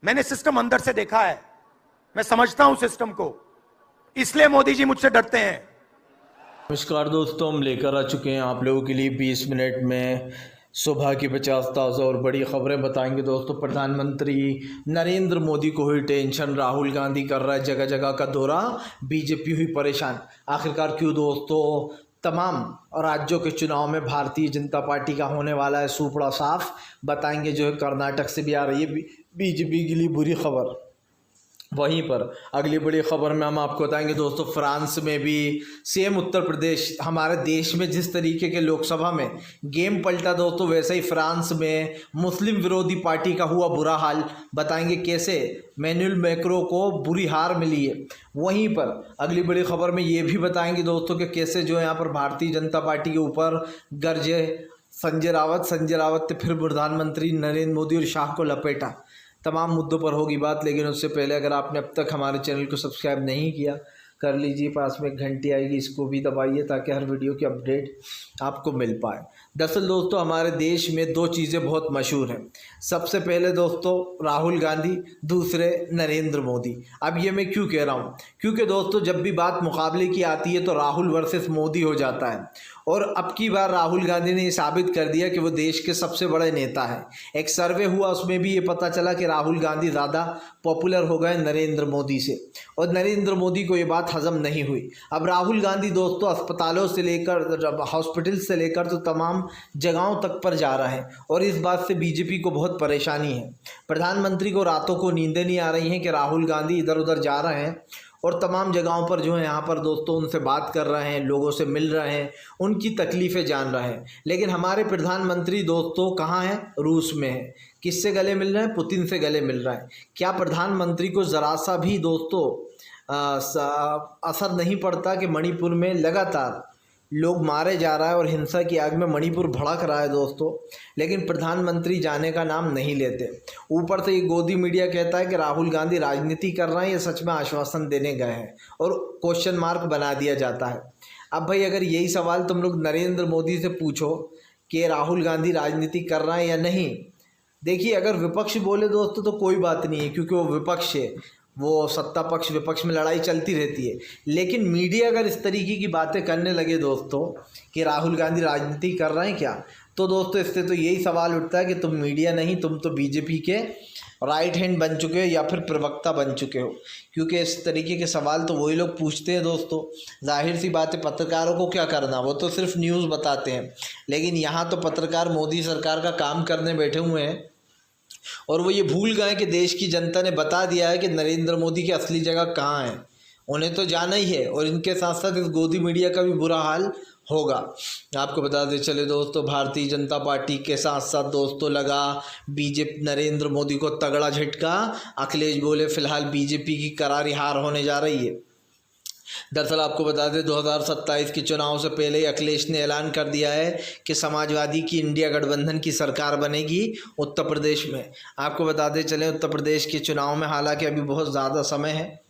मैंने सिस्टम अंदर से देखा है, मैं समझता हूं सिस्टम को, इसलिए मोदी जी मुझसे डरते हैं। नमस्कार दोस्तों, हम लेकर आ चुके हैं आप लोगों के लिए 20 मिनट में सुबह की 50 ताज़ा और बड़ी खबरें बताएंगे। दोस्तों, प्रधानमंत्री नरेंद्र मोदी को हुई टेंशन, राहुल गांधी कर रहा है जगह जगह का दौरा, बीजेपी हुई परेशान। आखिरकार क्यों दोस्तों? तमाम राज्यों के चुनाव में भारतीय जनता पार्टी का होने वाला है सूपड़ा साफ, बताएंगे। जो है कर्नाटक से भी आ रही है बीजेपी के लिए बुरी खबर। वहीं पर अगली बड़ी खबर में हम आपको बताएंगे दोस्तों, फ्रांस में भी सेम उत्तर प्रदेश, हमारे देश में जिस तरीके के लोकसभा में गेम पलटा दोस्तों, वैसे ही फ्रांस में मुस्लिम विरोधी पार्टी का हुआ बुरा हाल। बताएंगे कैसे मैनुअल मैक्रो को बुरी हार मिली है। वहीं पर अगली बड़ी खबर में ये भी बताएंगे दोस्तों कि कैसे जो यहाँ पर भारतीय जनता पार्टी के ऊपर गरजे संजय रावत ने फिर प्रधानमंत्री नरेंद्र मोदी और शाह को लपेटा। तमाम मुद्दों पर होगी बात, लेकिन उससे पहले अगर आपने अब तक हमारे चैनल को सब्सक्राइब नहीं किया, कर लीजिए। पास में एक घंटी आएगी, इसको भी दबाइए ताकि हर वीडियो की अपडेट आपको मिल पाए। दरअसल दोस्तों, हमारे देश में दो चीज़ें बहुत मशहूर हैं। सबसे पहले दोस्तों राहुल गांधी, दूसरे नरेंद्र मोदी। अब ये मैं क्यों कह रहा हूँ? क्योंकि दोस्तों जब भी बात मुकाबले की आती है तो राहुल वर्सेस मोदी हो जाता है। और अब की बार राहुल गांधी ने ये साबित कर दिया कि वो देश के सबसे बड़े नेता हैं। एक सर्वे हुआ, उसमें भी ये पता चला कि राहुल गांधी ज़्यादा पॉपुलर हो गए नरेंद्र मोदी से, और नरेंद्र मोदी को ये बात हजम नहीं हुई। अब राहुल गांधी दोस्तों अस्पतालों से लेकर, हॉस्पिटल से लेकर तो तमाम जगहों तक पर जा रहे हैं, और इस बात से बीजेपी को बहुत परेशानी है। प्रधानमंत्री को रातों को नींदें नहीं आ रही हैं कि राहुल गांधी इधर उधर जा रहे हैं और तमाम जगहों पर जो है यहाँ पर दोस्तों उनसे बात कर रहे हैं, लोगों से मिल रहे हैं, उनकी तकलीफ़ें जान रहे हैं। लेकिन हमारे प्रधानमंत्री दोस्तों कहाँ हैं? रूस में है। किससे गले मिल रहे हैं? पुतिन से गले मिल रहे हैं। क्या प्रधानमंत्री को ज़रा सा भी दोस्तों असर नहीं पड़ता कि मणिपुर में लगातार लोग मारे जा रहा है और हिंसा की आग में मणिपुर भड़क रहा है दोस्तों, लेकिन प्रधानमंत्री जाने का नाम नहीं लेते। ऊपर से ये गोदी मीडिया कहता है कि राहुल गांधी राजनीति कर रहे हैं, ये सच में आश्वासन देने गए हैं, और क्वेश्चन मार्क बना दिया जाता है। अब भाई अगर यही सवाल तुम लोग नरेंद्र मोदी से पूछो कि राहुल गांधी राजनीति कर रहे हैं या नहीं, देखिए अगर विपक्ष बोले दोस्तों तो कोई बात नहीं है, क्योंकि वो विपक्ष है, वो सत्ता पक्ष विपक्ष में लड़ाई चलती रहती है। लेकिन मीडिया अगर इस तरीके की बातें करने लगे दोस्तों कि राहुल गांधी राजनीति कर रहे हैं क्या, तो दोस्तों इससे तो यही सवाल उठता है कि तुम मीडिया नहीं, तुम तो बीजेपी के राइट हैंड बन चुके हो या फिर प्रवक्ता बन चुके हो। क्योंकि इस तरीके के सवाल तो वही लोग पूछते हैं दोस्तों। जाहिर सी बात है, पत्रकारों को क्या करना, वो तो सिर्फ न्यूज़ बताते हैं। लेकिन यहाँ तो पत्रकार मोदी सरकार का काम करने बैठे हुए हैं, और वो ये भूल गए कि देश की जनता ने बता दिया है कि नरेंद्र मोदी की असली जगह कहाँ है। उन्हें तो जाना ही है, और इनके साथ साथ इस गोदी मीडिया का भी बुरा हाल होगा। आपको बता दें चले दोस्तों, भारतीय जनता पार्टी के साथ साथ दोस्तों लगा बीजेपी, नरेंद्र मोदी को तगड़ा झटका। अखिलेश बोले फिलहाल बीजेपी की करारी हार होने जा रही है। दरअसल आपको बता दें 2027 के चुनाव से पहले ही अखिलेश ने ऐलान कर दिया है कि समाजवादी की इंडिया गठबंधन की सरकार बनेगी उत्तर प्रदेश में। आपको बताते चले उत्तर प्रदेश के चुनाव में हालांकि अभी बहुत ज़्यादा समय है,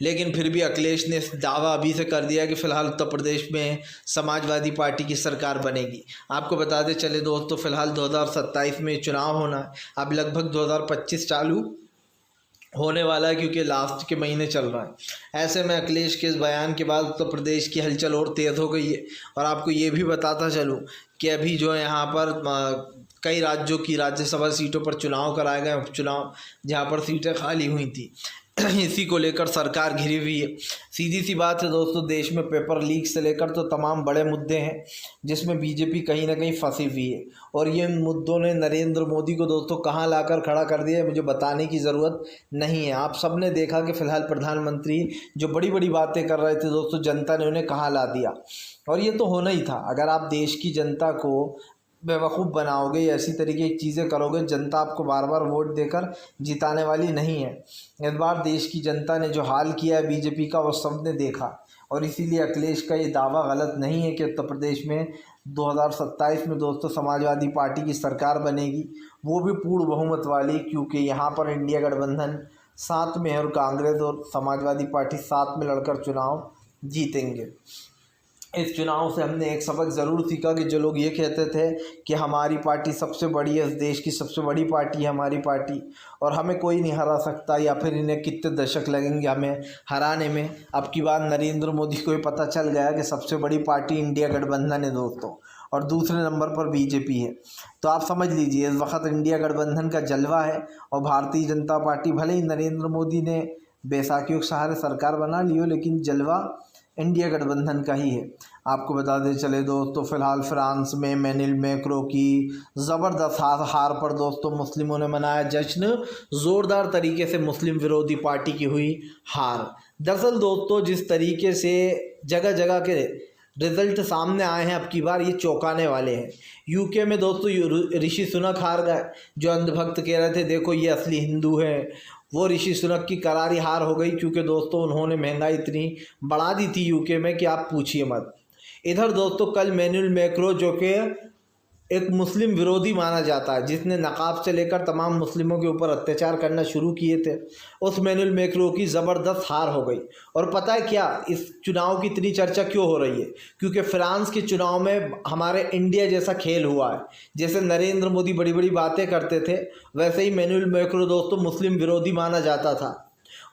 लेकिन फिर भी अखिलेश ने दावा अभी से कर दिया कि फ़िलहाल उत्तर प्रदेश में समाजवादी पार्टी की सरकार बनेगी। आपको बताते चले दोस्तों, फिलहाल 2027 में चुनाव होना है, अब लगभग 2025 चालू होने वाला है, क्योंकि लास्ट के महीने चल रहा है। ऐसे में अखिलेश के इस बयान के बाद उत्तर प्रदेश की हलचल और तेज़ हो गई है। और आपको ये भी बताता चलूँ कि अभी जो है यहाँ पर कई राज्यों की राज्यसभा सीटों पर चुनाव कराए गए, उपचुनाव, जहाँ पर सीटें खाली हुई थी। इसी को लेकर सरकार घिरी हुई है। सीधी सी बात है दोस्तों, देश में पेपर लीक से लेकर तो तमाम बड़े मुद्दे हैं जिसमें बीजेपी कहीं ना कहीं फंसी हुई है, और ये मुद्दों ने नरेंद्र मोदी को दोस्तों कहाँ लाकर खड़ा कर दिया है मुझे बताने की ज़रूरत नहीं है। आप सब ने देखा कि फ़िलहाल प्रधानमंत्री जो बड़ी बड़ी बातें कर रहे थे दोस्तों, जनता ने उन्हें कहाँ ला दिया। और ये तो होना ही था। अगर आप देश की जनता को बेवकूफ़ बनाओगे, ऐसी तरीके की चीज़ें करोगे, जनता आपको बार बार वोट देकर जिताने वाली नहीं है। इस बार देश की जनता ने जो हाल किया है बीजेपी का, वो सब ने देखा, और इसीलिए अखिलेश का ये दावा गलत नहीं है कि उत्तर प्रदेश में 2027 में दोस्तों समाजवादी पार्टी की सरकार बनेगी, वो भी पूर्ण बहुमत वाली, क्योंकि यहाँ पर इंडिया गठबंधन साथ में है और कांग्रेस और समाजवादी पार्टी साथ में लड़कर चुनाव जीतेंगे। इस चुनाव से हमने एक सबक ज़रूर सीखा कि जो लोग ये कहते थे कि हमारी पार्टी सबसे बड़ी है, इस देश की सबसे बड़ी पार्टी है हमारी पार्टी और हमें कोई नहीं हरा सकता, या फिर इन्हें कितने दशक लगेंगे हमें हराने में, अब की बार नरेंद्र मोदी को ये पता चल गया कि सबसे बड़ी पार्टी इंडिया गठबंधन है दोस्तों, और दूसरे नंबर पर बीजेपी है। तो आप समझ लीजिए इस वक्त इंडिया गठबंधन का जलवा है, और भारतीय जनता पार्टी भले ही नरेंद्र मोदी ने बैसाखियों के सहारे सरकार बना ली हो, लेकिन जलवा इंडिया गठबंधन का ही है। आपको बता दें चले दोस्तों, फिलहाल फ्रांस में एमेनुएल मैक्रों की ज़बरदस्त हार पर दोस्तों मुस्लिमों ने मनाया जश्न, ज़ोरदार तरीके से मुस्लिम विरोधी पार्टी की हुई हार। दरअसल दोस्तों जिस तरीके से जगह जगह के रिजल्ट सामने आए हैं अब की बार, ये चौंकाने वाले हैं। यूके में दोस्तों ऋषि सुनक हार गए, जो अंधभक्त कह रहे थे देखो ये असली हिंदू है, वो ऋषि सुनक की करारी हार हो गई, क्योंकि दोस्तों उन्होंने महंगाई इतनी बढ़ा दी थी यूके में कि आप पूछिए मत। इधर दोस्तों कल एमेनुएल मैक्रों जो कि एक मुस्लिम विरोधी माना जाता है, जिसने नकाब से लेकर तमाम मुस्लिमों के ऊपर अत्याचार करना शुरू किए थे, उस एमेनुएल मैक्रों की ज़बरदस्त हार हो गई। और पता है क्या इस चुनाव की इतनी चर्चा क्यों हो रही है? क्योंकि फ्रांस के चुनाव में हमारे इंडिया जैसा खेल हुआ है। जैसे नरेंद्र मोदी बड़ी बड़ी बातें करते थे, वैसे ही एमेनुएल मैक्रों दोस्तों मुस्लिम विरोधी माना जाता था,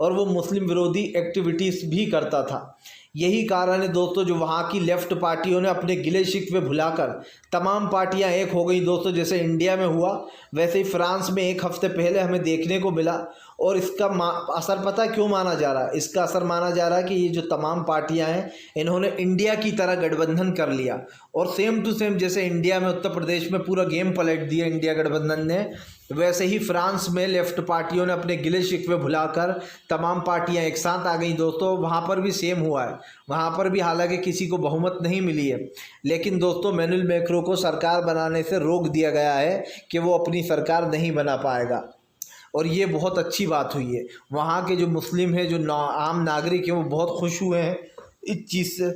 और वो मुस्लिम विरोधी एक्टिविटीज़ भी करता था। यही कारण है दोस्तों जो वहाँ की लेफ़्ट पार्टियों ने अपने गिले शिकवे भुलाकर तमाम पार्टियां एक हो गई दोस्तों। जैसे इंडिया में हुआ वैसे ही फ्रांस में एक हफ्ते पहले हमें देखने को मिला, और इसका असर पता क्यों माना जा रहा है? इसका असर माना जा रहा है कि ये जो तमाम पार्टियां हैं इन्होंने इंडिया की तरह गठबंधन कर लिया, और सेम टू सेम जैसे इंडिया में उत्तर प्रदेश में पूरा गेम पलट दिया इंडिया गठबंधन ने, वैसे ही फ्रांस में लेफ्ट पार्टियों ने अपने गिले शिकवे भुलाकर तमाम पार्टियां एक साथ आ गई दोस्तों। वहाँ पर भी सेम हुआ है, वहाँ पर भी हालांकि किसी को बहुमत नहीं मिली है, लेकिन दोस्तों एमेनुएल मैक्रों को सरकार बनाने से रोक दिया गया है कि वो अपनी सरकार नहीं बना पाएगा, और ये बहुत अच्छी बात हुई है। वहाँ के जो मुस्लिम हैं, जो आम नागरिक हैं, वो बहुत खुश हुए हैं इस चीज़ से,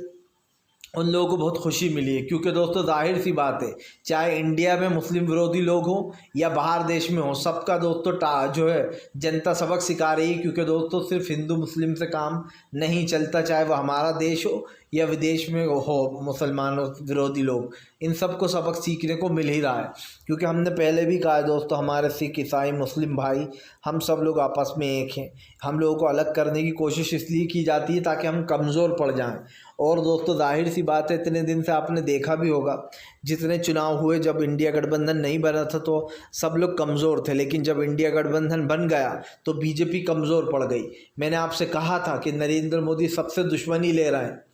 उन लोगों को बहुत खुशी मिली है। क्योंकि दोस्तों जाहिर सी बात है, चाहे इंडिया में मुस्लिम विरोधी लोग हों या बाहर देश में हों, सबका दोस्तों जो है जनता सबक सिखा रही है। क्योंकि दोस्तों सिर्फ हिंदू मुस्लिम से काम नहीं चलता, चाहे वह हमारा देश हो या विदेश में हो, मुसलमान विरोधी लोग, इन सबको सबक सीखने को मिल ही रहा है। क्योंकि हमने पहले भी कहा है दोस्तों, हमारे सिख ईसाई मुस्लिम भाई हम सब लोग आपस में एक हैं। हम लोगों को अलग करने की कोशिश इसलिए की जाती है ताकि हम कमज़ोर पड़ जाएं। और दोस्तों जाहिर सी बात है, इतने दिन से आपने देखा भी होगा जितने चुनाव हुए, जब इंडिया गठबंधन नहीं बना था तो सब लोग कमज़ोर थे, लेकिन जब इंडिया गठबंधन बन गया तो बीजेपी कमज़ोर पड़ गई। मैंने आपसे कहा था कि नरेंद्र मोदी सबसे दुश्मनी ले रहे हैं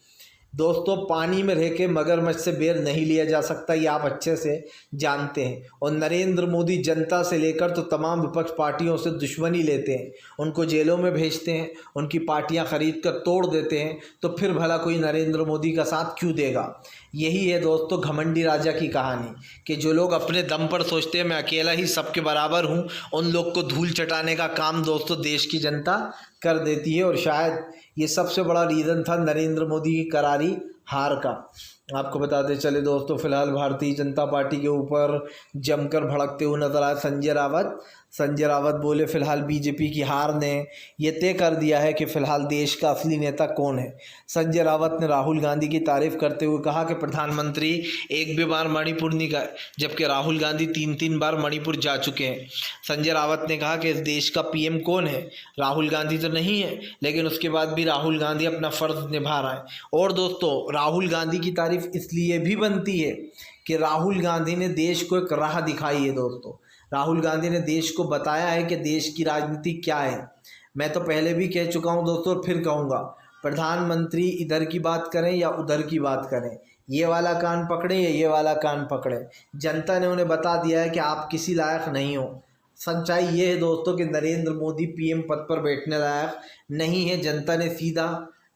दोस्तों। पानी में रह के मगरमच्छ से बेर नहीं लिया जा सकता, ये आप अच्छे से जानते हैं। और नरेंद्र मोदी जनता से लेकर तो तमाम विपक्ष पार्टियों से दुश्मनी लेते हैं, उनको जेलों में भेजते हैं, उनकी पार्टियां खरीद कर तोड़ देते हैं। तो फिर भला कोई नरेंद्र मोदी का साथ क्यों देगा? यही है दोस्तों घमंडी राजा की कहानी, कि जो लोग अपने दम पर सोचते हैं मैं अकेला ही सबके बराबर हूँ, उन लोग को धूल चटाने का काम दोस्तों देश की जनता कर देती है। और शायद ये सबसे बड़ा रीज़न था नरेंद्र मोदी की करारी हार का। आपको बताते चले दोस्तों, फिलहाल भारतीय जनता पार्टी के ऊपर जमकर भड़कते हुए नजर आए संजय रावत बोले फिलहाल बीजेपी की हार ने ये तय कर दिया है कि फ़िलहाल देश का असली नेता कौन है। संजय रावत ने राहुल गांधी की तारीफ़ करते हुए कहा कि प्रधानमंत्री एक भी बार मणिपुर नहीं गए, जबकि राहुल गांधी 3 बार मणिपुर जा चुके हैं। संजय रावत ने कहा कि इस देश का पीएम कौन है? राहुल गांधी तो नहीं है, लेकिन उसके बाद भी राहुल गांधी अपना फ़र्ज़ निभा रहा है। और दोस्तों राहुल गांधी की तारीफ़ इसलिए भी बनती है कि राहुल गांधी ने देश को एक राह दिखाई है दोस्तों। राहुल गांधी ने देश को बताया है कि देश की राजनीति क्या है। मैं तो पहले भी कह चुका हूं दोस्तों, और फिर कहूँगा, प्रधानमंत्री इधर की बात करें या उधर की बात करें, ये वाला कान पकड़े या ये वाला कान पकड़े, जनता ने उन्हें बता दिया है कि आप किसी लायक नहीं हो। सच्चाई ये है दोस्तों कि नरेंद्र मोदी पीएम पद पर बैठने लायक नहीं है। जनता ने सीधा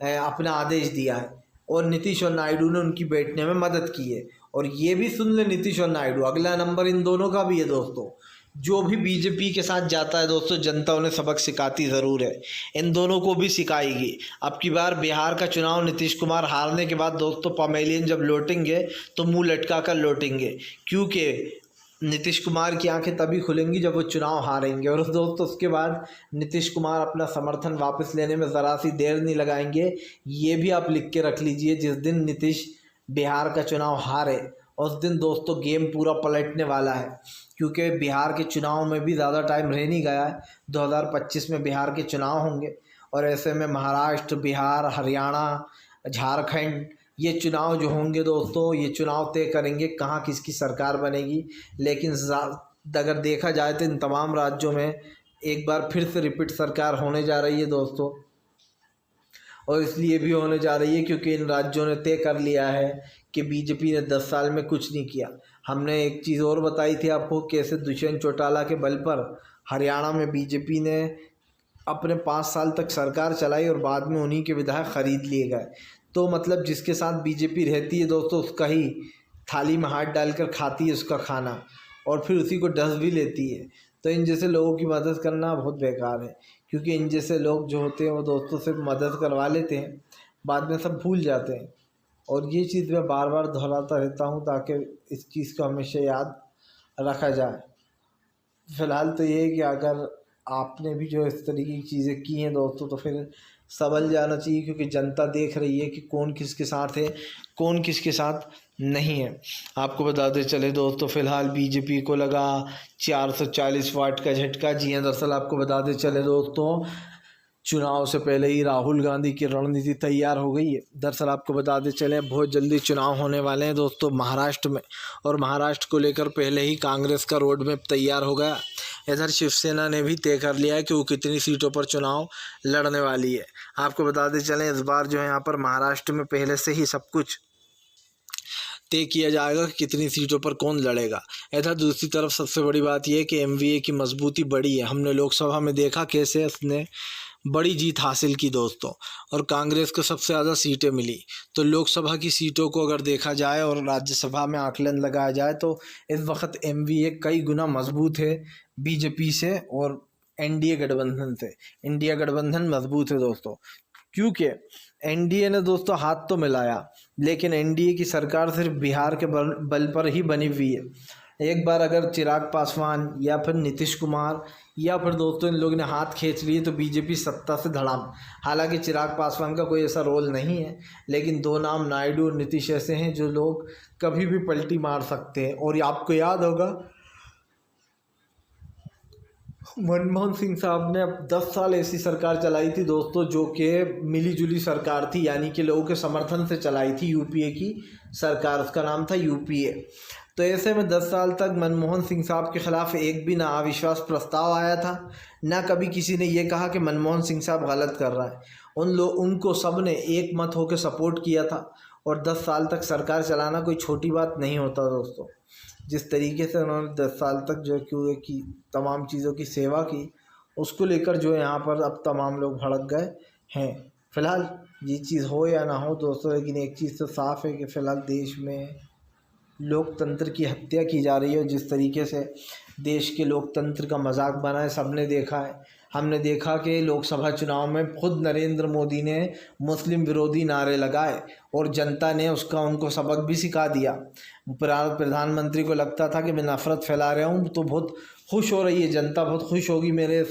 अपना आदेश दिया है, और नीतीश और नायडू ने उनकी बैठने में मदद की है। और ये भी सुन ले नीतीश और नायडू, अगला नंबर इन दोनों का भी है दोस्तों। जो भी बीजेपी के साथ जाता है दोस्तों, जनता उन्हें सबक सिखाती ज़रूर है, इन दोनों को भी सिखाएगी। अब की बार बिहार का चुनाव नीतीश कुमार हारने के बाद दोस्तों पमेलियन जब लौटेंगे तो मुंह लटका कर लौटेंगे, क्योंकि नीतीश कुमार की आंखें तभी खुलेंगी जब वो चुनाव हारेंगे। और दोस्तों उसके बाद नीतीश कुमार अपना समर्थन वापस लेने में ज़रा सी देर नहीं लगाएंगे। ये भी आप लिख के रख लीजिए, जिस दिन नीतीश बिहार का चुनाव हारे, उस दिन दोस्तों गेम पूरा पलटने वाला है, क्योंकि बिहार के चुनाव में भी ज़्यादा टाइम रह नहीं गया है। 2025 में बिहार के चुनाव होंगे और ऐसे में महाराष्ट्र, बिहार, हरियाणा, झारखंड, ये चुनाव जो होंगे दोस्तों, ये चुनाव तय करेंगे कहाँ किसकी सरकार बनेगी। लेकिन अगर देखा जाए तो इन तमाम राज्यों में एक बार फिर से रिपीट सरकार होने जा रही है दोस्तों, और इसलिए भी होने जा रही है क्योंकि इन राज्यों ने तय कर लिया है कि बीजेपी ने 10 साल में कुछ नहीं किया। हमने एक चीज़ और बताई थी आपको, कैसे दुष्यंत चौटाला के बल पर हरियाणा में बीजेपी ने अपने 5 साल तक सरकार चलाई और बाद में उन्हीं के विधायक खरीद लिए गए। तो मतलब जिसके साथ बीजेपी रहती है दोस्तों, उसका ही थाली में हाथ डालकर खाती है उसका खाना, और फिर उसी को डस भी लेती है। तो इन जैसे लोगों की मदद करना बहुत बेकार है, क्योंकि इन जैसे लोग जो होते हैं वो दोस्तों से मदद करवा लेते हैं, बाद में सब भूल जाते हैं। और ये चीज़ मैं बार बार दोहराता रहता हूँ ताकि इस चीज़ को हमेशा याद रखा जाए। फ़िलहाल तो ये है कि अगर आपने भी जो इस तरीके की चीज़ें की हैं दोस्तों, तो फिर संभल जाना चाहिए, क्योंकि जनता देख रही है कि कौन किसके साथ है, कौन किसके साथ नहीं है। आपको बताते चले दोस्तों, फ़िलहाल बीजेपी को लगा 440 वाट का झटका। जी हाँ, दरअसल आपको बताते चले दोस्तों, चुनाव से पहले ही राहुल गांधी की रणनीति तैयार हो गई है। दरअसल आपको बताते चले बहुत जल्दी चुनाव होने वाले हैं दोस्तों महाराष्ट्र में, और महाराष्ट्र को लेकर पहले ही कांग्रेस का रोड मैप तैयार हो गया। इधर शिवसेना ने भी तय कर लिया है कि वो कितनी सीटों पर चुनाव लड़ने वाली है। आपको बताते चलें, इस बार जो है यहाँ पर महाराष्ट्र में पहले से ही सब कुछ तय किया जाएगा कि कितनी सीटों पर कौन लड़ेगा। इधर दूसरी तरफ सबसे बड़ी बात यह है कि एमवीए की मजबूती बढ़ी है। हमने लोकसभा में देखा कैसे उसने बड़ी जीत हासिल की दोस्तों, और कांग्रेस को सबसे ज़्यादा सीटें मिली। तो लोकसभा की सीटों को अगर देखा जाए और राज्यसभा में आकलन लगाया जाए तो इस वक्त एमवीए कई गुना मजबूत है बीजेपी से और एनडीए गठबंधन से। इंडिया गठबंधन मजबूत है दोस्तों, क्योंकि एनडीए ने दोस्तों हाथ तो मिलाया, लेकिन एनडीए की सरकार सिर्फ बिहार के बल पर ही बनी हुई है। एक बार अगर चिराग पासवान या फिर नीतीश कुमार या फिर दोस्तों इन लोगों ने हाथ खींच लिए तो बीजेपी सत्ता से धड़ाम। हालांकि चिराग पासवान का कोई ऐसा रोल नहीं है, लेकिन दो नाम नायडू और नीतीश ऐसे हैं जो लोग कभी भी पलटी मार सकते हैं। और आपको याद होगा मनमोहन सिंह साहब ने अब 10 साल ऐसी सरकार चलाई थी दोस्तों, जो कि मिली जुली सरकार थी, यानी कि लोगों के समर्थन से चलाई थी यूपीए की सरकार, उसका नाम था यूपीए। तो ऐसे में 10 साल तक मनमोहन सिंह साहब के ख़िलाफ़ एक भी ना अविश्वास प्रस्ताव आया था, ना कभी किसी ने ये कहा कि मनमोहन सिंह साहब गलत कर रहा है। उनको सब ने एक मत होकर सपोर्ट किया था, और 10 साल तक सरकार चलाना कोई छोटी बात नहीं होता दोस्तों। जिस तरीके से उन्होंने 10 साल तक जो है कि तमाम चीज़ों की सेवा की, उसको लेकर जो है यहाँ पर अब तमाम लोग भड़क गए हैं। फ़िलहाल ये चीज़ हो या ना हो दोस्तों, लेकिन एक चीज़ तो साफ़ है कि फ़िलहाल देश में लोकतंत्र की हत्या की जा रही है। और जिस तरीके से देश के लोकतंत्र का मजाक बना है सबने देखा है। हमने देखा कि लोकसभा चुनाव में खुद नरेंद्र मोदी ने मुस्लिम विरोधी नारे लगाए और जनता ने उनको सबक भी सिखा दिया। प्रधानमंत्री को लगता था कि मैं नफ़रत फैला रहा हूँ, तो बहुत खुश हो रही है जनता, बहुत खुश होगी मेरे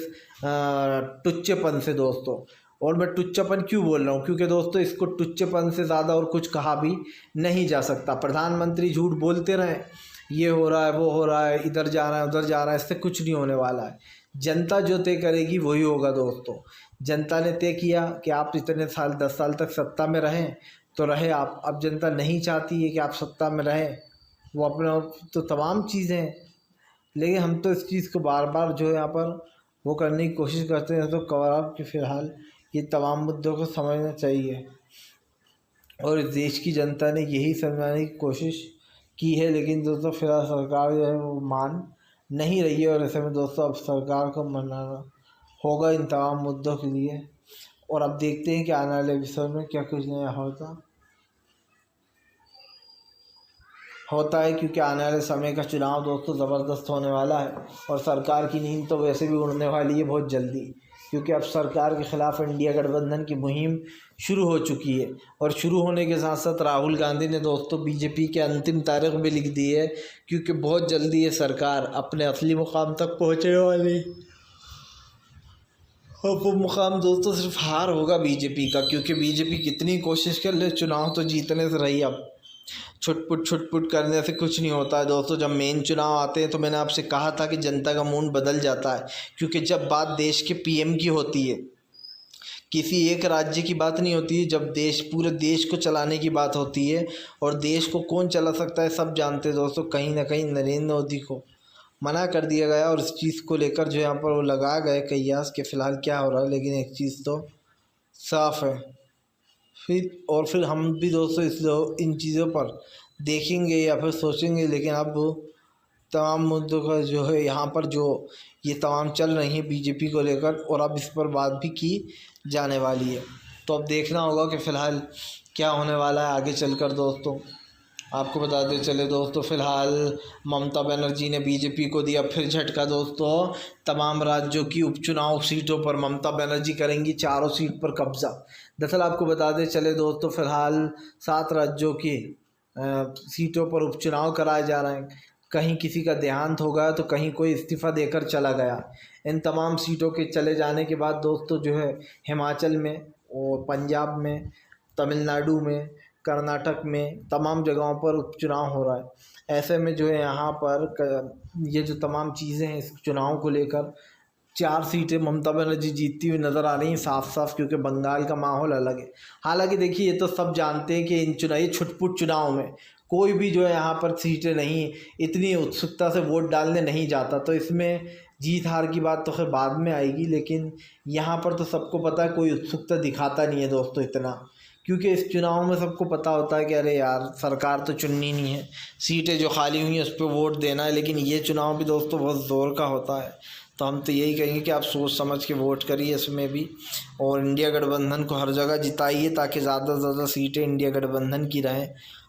टुच्चेपन से दोस्तों। और मैं टुच्चापन क्यों बोल रहा हूँ, क्योंकि दोस्तों इसको टुच्चेपन से ज़्यादा और कुछ कहा भी नहीं जा सकता। प्रधानमंत्री झूठ बोलते रहें, ये हो रहा है, वो हो रहा है, इधर जा रहा है, उधर जा रहा है, इससे कुछ नहीं होने वाला है। जनता जो तय करेगी वही होगा दोस्तों। जनता ने तय किया कि आप इतने साल 10 साल तक सत्ता में रहें तो रहे आप। अब जनता नहीं चाहती है कि आप सत्ता में रहें, वो अपने तो तमाम चीज़ें हैं, लेकिन हम तो इस चीज़ को बार बार जो है यहाँ पर वो करने की कोशिश करते हैं। तो कवर अप कि फ़िलहाल ये तमाम मुद्दों को समझना चाहिए, और इस देश की जनता ने यही समझाने की कोशिश की है, लेकिन दोस्तों फिलहाल सरकार जो है वो मान नहीं रही है। और ऐसे में दोस्तों अब सरकार को मनाना होगा इन तमाम मुद्दों के लिए, और अब देखते हैं कि आने वाले विषय में क्या कुछ नया होता है, क्योंकि आने वाले समय का चुनाव दोस्तों ज़बरदस्त होने वाला है। और सरकार की नींद तो वैसे भी उड़ने वाली है बहुत जल्दी, क्योंकि अब सरकार के ख़िलाफ़ इंडिया गठबंधन की मुहिम शुरू हो चुकी है। और शुरू होने के साथ साथ राहुल गांधी ने दोस्तों बीजेपी के अंतिम तारीख भी लिख दी है, क्योंकि बहुत जल्दी ये सरकार अपने असली मुकाम तक पहुँचने वाली। और वो मुकाम दोस्तों सिर्फ हार होगा बीजेपी का, क्योंकि बीजेपी कितनी कोशिश कर ले चुनाव तो जीतने से रही अब, छुटपुट करने से कुछ नहीं होता है दोस्तों। जब मेन चुनाव आते हैं तो मैंने आपसे कहा था कि जनता का मूड बदल जाता है, क्योंकि जब बात देश के पीएम की होती है, किसी एक राज्य की बात नहीं होती है, जब पूरे देश को चलाने की बात होती है, और देश को कौन चला सकता है सब जानते हैं दोस्तों, कहीं ना कहीं नरेंद्र मोदी को मना कर दिया गया। और इस चीज़ को लेकर जो यहाँ पर वो लगा गए कयास कि फ़िलहाल क्या हो रहा है, लेकिन एक चीज़ तो साफ़ है। फिर हम भी दोस्तों इन चीज़ों पर देखेंगे या फिर सोचेंगे, लेकिन अब तमाम मुद्दों का जो है यहाँ पर जो ये तमाम चल रही हैं बीजेपी को लेकर, और अब इस पर बात भी की जाने वाली है। तो अब देखना होगा कि फ़िलहाल क्या होने वाला है आगे चलकर दोस्तों। आपको बताते चले दोस्तों, फ़िलहाल ममता बनर्जी ने बीजेपी को दिया फिर झटका दोस्तों। तमाम राज्यों की उपचुनाव सीटों पर ममता बनर्जी करेंगी 4 सीट पर कब्जा। दरअसल आपको बताते चले दोस्तों, फ़िलहाल 7 राज्यों की सीटों पर उपचुनाव कराए जा रहे हैं। कहीं किसी का देहांत हो गया तो कहीं कोई इस्तीफ़ा देकर चला गया। इन तमाम सीटों के चले जाने के बाद दोस्तों जो है हिमाचल में और पंजाब में, तमिलनाडु में, कर्नाटक में तमाम जगहों पर उपचुनाव हो रहा है। ऐसे में जो है यहाँ पर ये जो तमाम चीज़ें हैं इस चुनाव को लेकर 4 सीटें ममता बनर्जी जीतती हुई नज़र आ रही हैं साफ साफ, क्योंकि बंगाल का माहौल अलग है। हालांकि देखिए ये तो सब जानते हैं कि इन चुनावी छुटपुट चुनाव में कोई भी जो है यहाँ पर सीटें नहीं इतनी उत्सुकता से वोट डालने नहीं जाता, तो इसमें जीत हार की बात तो खैर बाद में आएगी। लेकिन यहाँ पर तो सबको पता है कोई उत्सुकता दिखाता नहीं है दोस्तों इतना, क्योंकि इस चुनाव में सबको पता होता है कि अरे यार सरकार तो चुननी नहीं है, सीटें जो खाली हुई हैं उस पर वोट देना है। लेकिन ये चुनाव भी दोस्तों बहुत ज़ोर का होता है, तो हम तो यही कहेंगे कि आप सोच समझ के वोट करिए इसमें भी, और इंडिया गठबंधन को हर जगह जिताइए ताकि ज़्यादा से ज़्यादा सीटें इंडिया गठबंधन की रहें,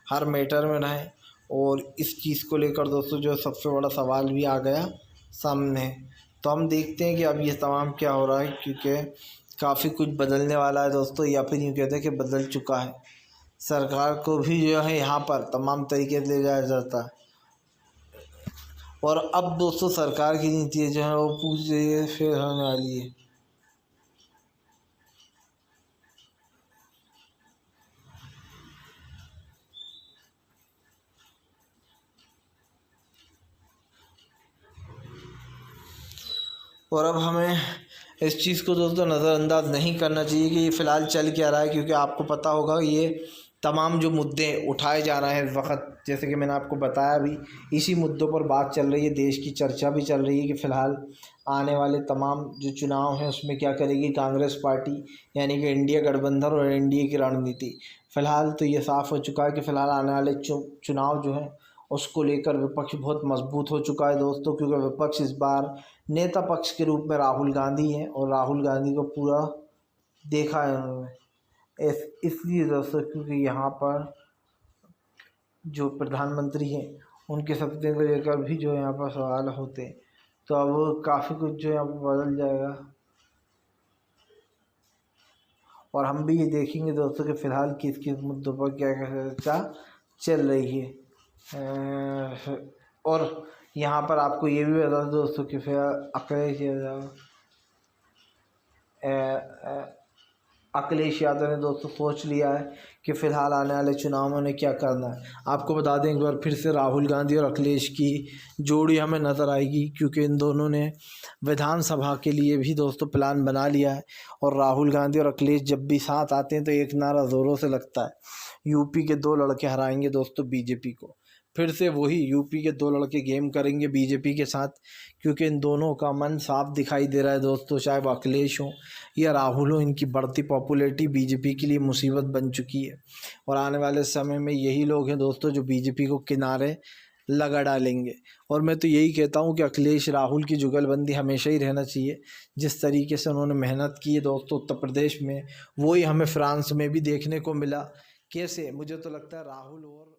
हर मैटर में रहें। और इस चीज़ को लेकर दोस्तों जो सबसे बड़ा सवाल भी आ गया सामने, तो हम देखते हैं कि अब ये तमाम क्या हो रहा है, क्योंकि काफ़ी कुछ बदलने वाला है दोस्तों, या फिर यूँ कहते हैं कि बदल चुका है। सरकार को भी जो है यहाँ पर तमाम तरीके से ले जाया जाता है, और अब दोस्तों सरकार की नीति जो है वो पूरी फिर होने वाली है। और अब हमें इस चीज़ को दोस्तों नज़रअंदाज नहीं करना चाहिए कि ये फ़िलहाल चल क्या रहा है, क्योंकि आपको पता होगा ये तमाम जो मुद्दे उठाए जा रहे हैं इस वक्त, जैसे कि मैंने आपको बताया भी, इसी मुद्दों पर बात चल रही है, देश की चर्चा भी चल रही है कि फ़िलहाल आने वाले तमाम जो चुनाव हैं उसमें क्या करेगी कांग्रेस पार्टी, यानी कि इंडिया गठबंधन और एनडीए की रणनीति। फ़िलहाल तो ये साफ़ हो चुका है कि फ़िलहाल आने वाले चुनाव जो हैं उसको लेकर विपक्ष बहुत मजबूत हो चुका है दोस्तों, क्योंकि विपक्ष इस बार नेता पक्ष के रूप में राहुल गांधी हैं, और राहुल गांधी को पूरा देखा है उन्होंने। इसलिए दोस्तों क्योंकि यहाँ पर जो प्रधानमंत्री हैं उनके सत्ते को लेकर भी जो यहाँ पर सवाल होते हैं, तो अब काफ़ी कुछ जो यहाँ पर बदल जाएगा। और हम भी ये देखेंगे दोस्तों कि फ़िलहाल किस किस मुद्दों पर क्या क्या चर्चा चल रही है। और यहाँ पर आपको ये भी बता दो दोस्तों कि फिर अखिलेश यादव ने दोस्तों सोच लिया है कि फ़िलहाल आने वाले चुनाव में उन्हें क्या करना है। आपको बता दें एक बार फिर से राहुल गांधी और अखिलेश की जोड़ी हमें नज़र आएगी, क्योंकि इन दोनों ने विधानसभा के लिए भी दोस्तों प्लान बना लिया है। और राहुल गांधी और अखिलेश जब भी साथ आते हैं तो एक नारा ज़ोरों से लगता है, यूपी के 2 लड़के हराएंगे दोस्तों बीजेपी को। फिर से वही यूपी के 2 लड़के गेम करेंगे बीजेपी के साथ, क्योंकि इन दोनों का मन साफ दिखाई दे रहा है दोस्तों, चाहे वो अखिलेश हो या राहुल हो, इनकी बढ़ती पॉपुलैरिटी बीजेपी के लिए मुसीबत बन चुकी है। और आने वाले समय में यही लोग हैं दोस्तों जो बीजेपी को किनारे लगा डालेंगे। और मैं तो यही कहता हूं कि अखिलेश राहुल की जुगलबंदी हमेशा ही रहना चाहिए। जिस तरीके से उन्होंने मेहनत की है दोस्तों उत्तर प्रदेश में, वही हमें फ्रांस में भी देखने को मिला। कैसे मुझे तो लगता है राहुल और